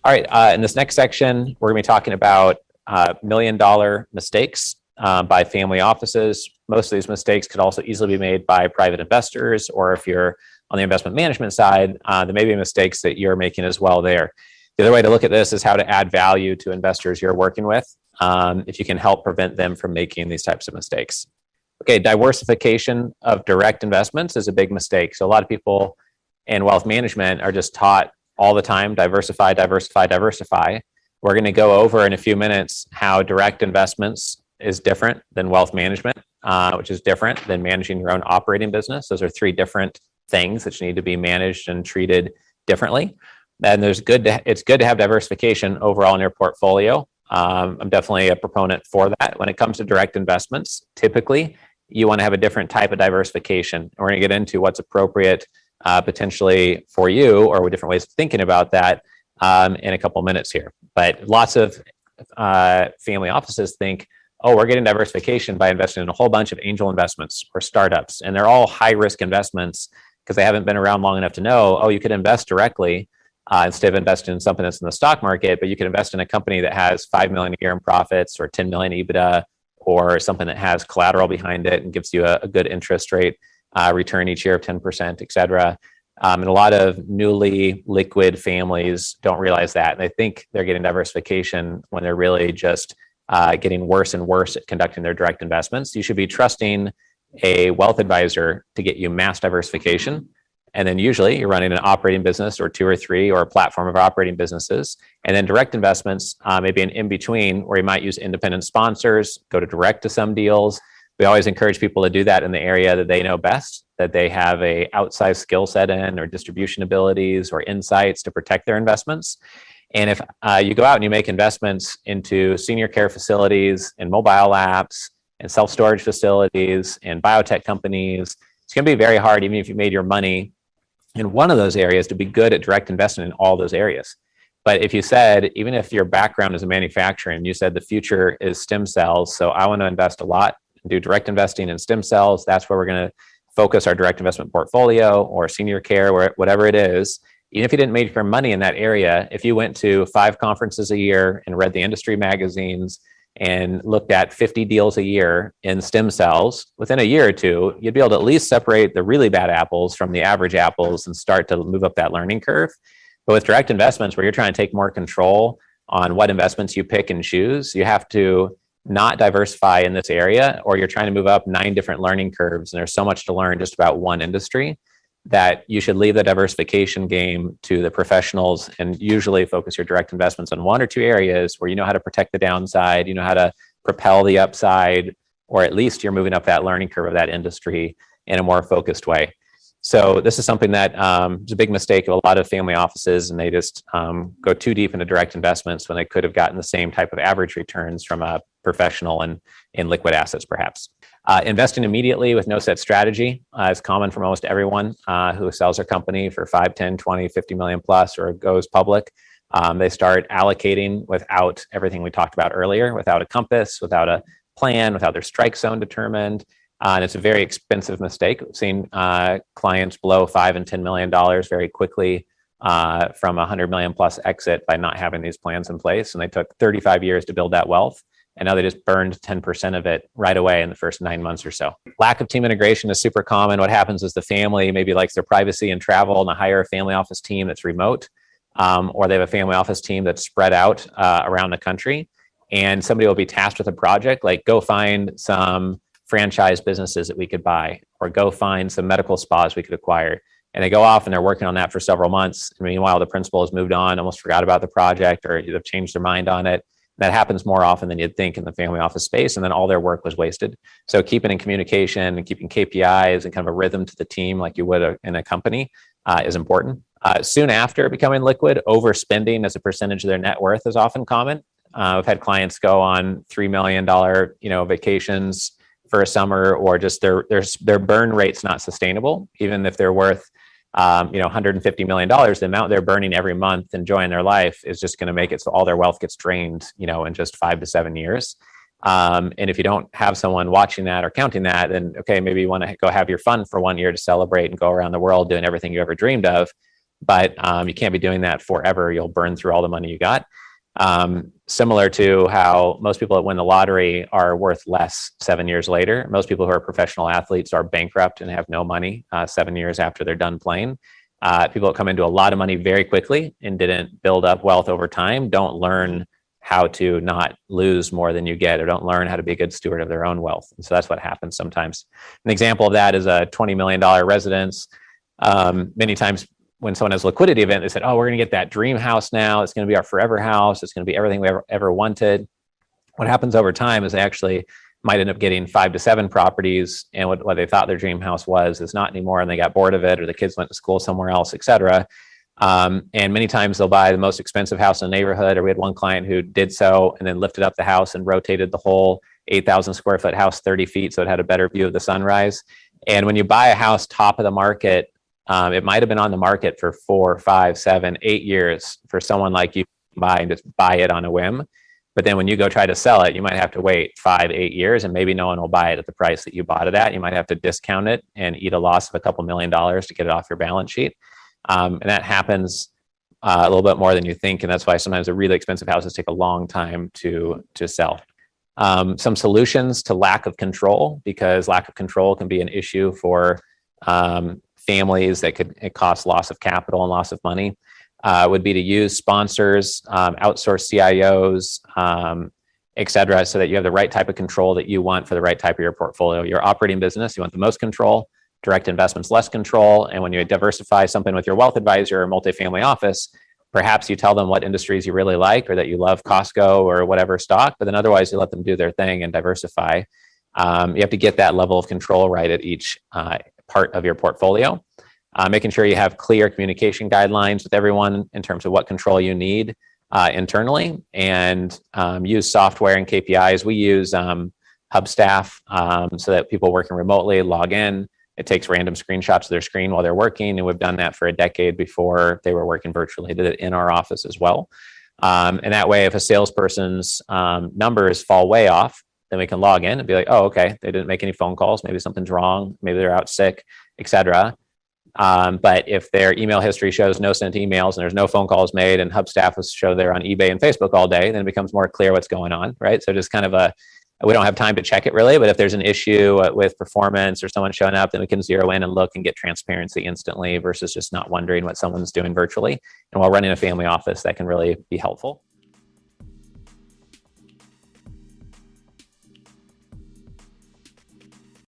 All right, in this next section, we're going to be talking about $1 million mistakes by family offices. Most of these mistakes could also easily be made by private investors, or if you're on the investment management side, there may be mistakes that you're making as well there. The other way to look at this is how to add value to investors you're working with, if you can help prevent them from making these types of mistakes. Okay, diversification of direct investments is a big mistake. So a lot of people in wealth management are just taught all the time, diversify, diversify, diversify. We're going to go over in a few minutes how direct investments is different than wealth management, which is different than managing your own operating business. Those are three different things that need to be managed and treated differently. And it's good to have diversification overall in your portfolio. I'm definitely a proponent for that. When it comes to direct investments, typically you want to have a different type of diversification. We're going to get into what's appropriate potentially for you, or different ways of thinking about that in a couple minutes here. But lots of family offices think, oh, we're getting diversification by investing in a whole bunch of angel investments or startups. And they're all high risk investments because they haven't been around long enough to know, oh, you could invest directly instead of investing in something that's in the stock market, but you can invest in a company that has 5 million a year in profits or 10 million EBITDA, or something that has collateral behind it and gives you a good interest rate return each year of 10%, et cetera. And a lot of newly liquid families don't realize that. And they think they're getting diversification when they're really just getting worse and worse at conducting their direct investments. You should be trusting a wealth advisor to get you mass diversification. And then usually you're running an operating business or two or three, or a platform of operating businesses. And then direct investments, maybe an in-between where you might use independent sponsors, go to direct to some deals. We always encourage people to do that in the area that they know best, that they have a outsized skill set in, or distribution abilities or insights to protect their investments. And if you go out and you make investments into senior care facilities and mobile apps and self-storage facilities and biotech companies, it's going to be very hard, even if you made your money in one of those areas, to be good at direct investment in all those areas. But if you said, even if your background is in manufacturing, you said the future is stem cells, so I want to invest a lot and do direct investing in stem cells, that's where we're going to focus our direct investment portfolio, or senior care, or whatever it is. Even if you didn't make your money in that area, if you went to 5 conferences a year and read the industry magazines and looked at 50 deals a year in stem cells, within a year or two, you'd be able to at least separate the really bad apples from the average apples and start to move up that learning curve. But with direct investments, where you're trying to take more control on what investments you pick and choose, you have to not diversify in this area, or you're trying to move up 9 different learning curves. And there's so much to learn just about one industry, that you should leave the diversification game to the professionals, and usually focus your direct investments on 1 or 2 areas where you know how to protect the downside, you know how to propel the upside, or at least you're moving up that learning curve of that industry in a more focused way. So this is something that is a big mistake of a lot of family offices, and they just go too deep into direct investments when they could have gotten the same type of average returns from a professional and in liquid assets, perhaps. Investing immediately with no set strategy is common for most everyone who sells their company for 5, 10, 20, 50 million plus, or goes public. They start allocating without everything we talked about earlier, without a compass, without a plan, without their strike zone determined. And it's a very expensive mistake. We've seen clients blow $5 and $10 million very quickly from a 100 million plus exit by not having these plans in place. And they took 35 years to build that wealth. And now they just burned 10% of it right away in the first 9 months or so. Lack of team integration is super common. What happens is the family maybe likes their privacy and travel, and they hire a family office team that's remote, or they have a family office team that's spread out around the country. And somebody will be tasked with a project, like go find some franchise businesses that we could buy, or go find some medical spas we could acquire. And they go off and they're working on that for several months. And meanwhile, the principal has moved on, almost forgot about the project, or they've changed their mind on it. That happens more often than you'd think in the family office space, and then all their work was wasted. So keeping in communication and keeping KPIs and kind of a rhythm to the team like you would in a company is important. Soon after becoming liquid, overspending as a percentage of their net worth is often common. I've had clients go on $3 million vacations for a summer, or just their burn rate's not sustainable, even if they're worth $150 million. The amount they're burning every month enjoying their life is just going to make it so all their wealth gets drained in just 5 to 7 years. And if you don't have someone watching that or counting that, then okay, maybe you want to go have your fun for 1 year to celebrate and go around the world doing everything you ever dreamed of. but you can't be doing that forever. You'll burn through all the money you got. Similar to how most people that win the lottery are worth less 7 years later. Most people who are professional athletes are bankrupt and have no money 7 years after they're done playing. People that come into a lot of money very quickly and didn't build up wealth over time don't learn how to not lose more than you get, or don't learn how to be a good steward of their own wealth. And so that's what happens sometimes. An example of that is a $20 million residence. Many times when someone has a liquidity event, they said, oh, we're going to get that dream house now. It's going to be our forever house. It's going to be everything we ever wanted. What happens over time is they actually might end up getting 5 to 7 properties, and what they thought their dream house was is not anymore, and they got bored of it, or the kids went to school somewhere else, et cetera. And many times they'll buy the most expensive house in the neighborhood, or we had one client who did so and then lifted up the house and rotated the whole 8,000 square foot house 30 feet so it had a better view of the sunrise. And when you buy a house top of the market, it might have been on the market for 4, 5, 7, 8 years for someone like you to buy and just buy it on a whim. But then when you go try to sell it, you might have to wait 5, 8 years, and maybe no one will buy it at the price that you bought it at. You might have to discount it and eat a loss of a couple $1 million to get it off your balance sheet. And that happens a little bit more than you think. And that's why sometimes the really expensive houses take a long time to sell. Some solutions to lack of control, because lack of control can be an issue for families that it cost loss of capital and loss of money, would be to use sponsors, outsource CIOs, et cetera, so that you have the right type of control that you want for the right type of your portfolio. Your operating business, you want the most control. Direct investments, less control. And when you diversify something with your wealth advisor or multifamily office, perhaps you tell them what industries you really like, or that you love Costco or whatever stock, but then otherwise you let them do their thing and diversify. You have to get that level of control right at each part of your portfolio. Making sure you have clear communication guidelines with everyone in terms of what control you need internally, and use software and KPIs. We use Hubstaff so that people working remotely log in. It takes random screenshots of their screen while they're working, and we've done that for a decade before they were working virtually. Did it in our office as well. And that way, if a salesperson's numbers fall way off, then we can log in and be like, oh, okay, they didn't make any phone calls. Maybe something's wrong. Maybe they're out sick, et cetera. But if their email history shows no sent emails and there's no phone calls made, and Hubstaff was show they're on eBay and Facebook all day, then it becomes more clear what's going on, right? So just kind of we don't have time to check it really, but if there's an issue with performance or someone showing up, then we can zero in and look and get transparency instantly versus just not wondering what someone's doing virtually. And while running a family office, that can really be helpful.